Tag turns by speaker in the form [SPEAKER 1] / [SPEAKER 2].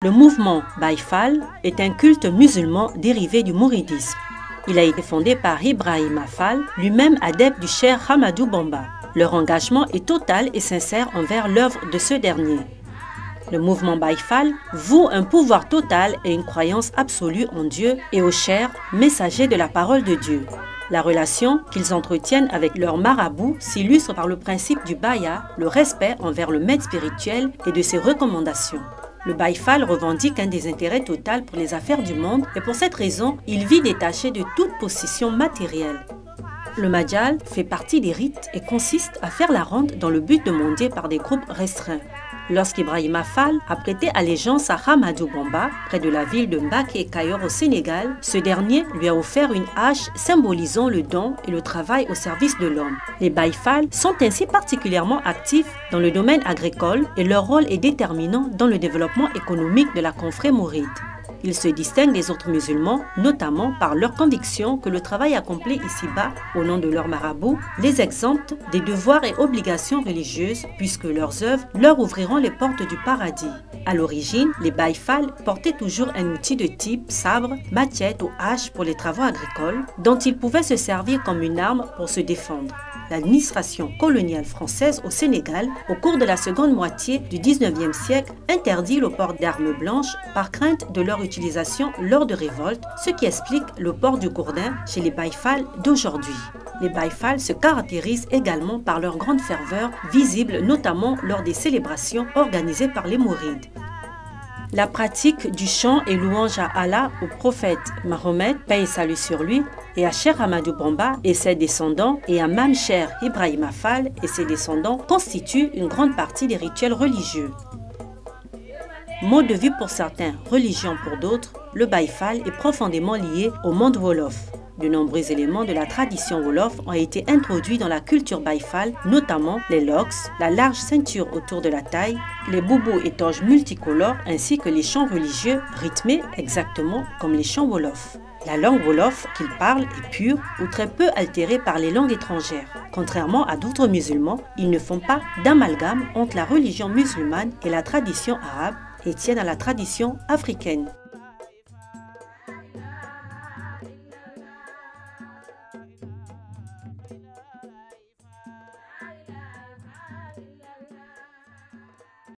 [SPEAKER 1] Le mouvement Baye Fall est un culte musulman dérivé du mouridisme. Il a été fondé par Ibrahima Fall, lui-même adepte du Cheikh Ahmadou Bamba. Leur engagement est total et sincère envers l'œuvre de ce dernier. Le mouvement Baye Fall voue un pouvoir total et une croyance absolue en Dieu et au Cheikh, messager de la parole de Dieu. La relation qu'ils entretiennent avec leur marabout s'illustre par le principe du baya, le respect envers le maître spirituel et de ses recommandations. Le Baye Fall revendique un désintérêt total pour les affaires du monde et pour cette raison, il vit détaché de toute possession matérielle. Le Madjal fait partie des rites et consiste à faire la ronde dans le but de mendier par des groupes restreints. Lorsqu'Ibrahima Fall a prêté allégeance à Ahmadou Bamba, près de la ville de Mbacké Kayor au Sénégal, ce dernier lui a offert une hache symbolisant le don et le travail au service de l'homme. Les Baye Fall sont ainsi particulièrement actifs dans le domaine agricole et leur rôle est déterminant dans le développement économique de la confrérie mouride. Ils se distinguent des autres musulmans, notamment par leur conviction que le travail accompli ici-bas, au nom de leur marabout, les exempte des devoirs et obligations religieuses, puisque leurs œuvres leur ouvriront les portes du paradis. À l'origine, les Baye Fall portaient toujours un outil de type sabre, machette ou hache pour les travaux agricoles, dont ils pouvaient se servir comme une arme pour se défendre. L'administration coloniale française au Sénégal, au cours de la seconde moitié du 19e siècle, interdit le port d'armes blanches par crainte de leur utilisation lors de révoltes, ce qui explique le port du gourdin chez les Baye Fall d'aujourd'hui. Les Baye Fall se caractérisent également par leur grande ferveur, visible notamment lors des célébrations organisées par les mourides. La pratique du chant et louange à Allah, au prophète Mahomet, paix et salut sur lui, et à Cheikh Ahmadou Bamba et ses descendants, et à Mame Cheikh Ibrahima Fall et ses descendants, constitue une grande partie des rituels religieux. Mode de vie pour certains, religion pour d'autres, le Baye Fall est profondément lié au monde Wolof. De nombreux éléments de la tradition Wolof ont été introduits dans la culture Baye Fall, notamment les locks, la large ceinture autour de la taille, les boubous et toges multicolores ainsi que les chants religieux rythmés exactement comme les chants Wolof. La langue Wolof qu'ils parlent est pure ou très peu altérée par les langues étrangères. Contrairement à d'autres musulmans, ils ne font pas d'amalgame entre la religion musulmane et la tradition arabe et tiennent à la tradition africaine.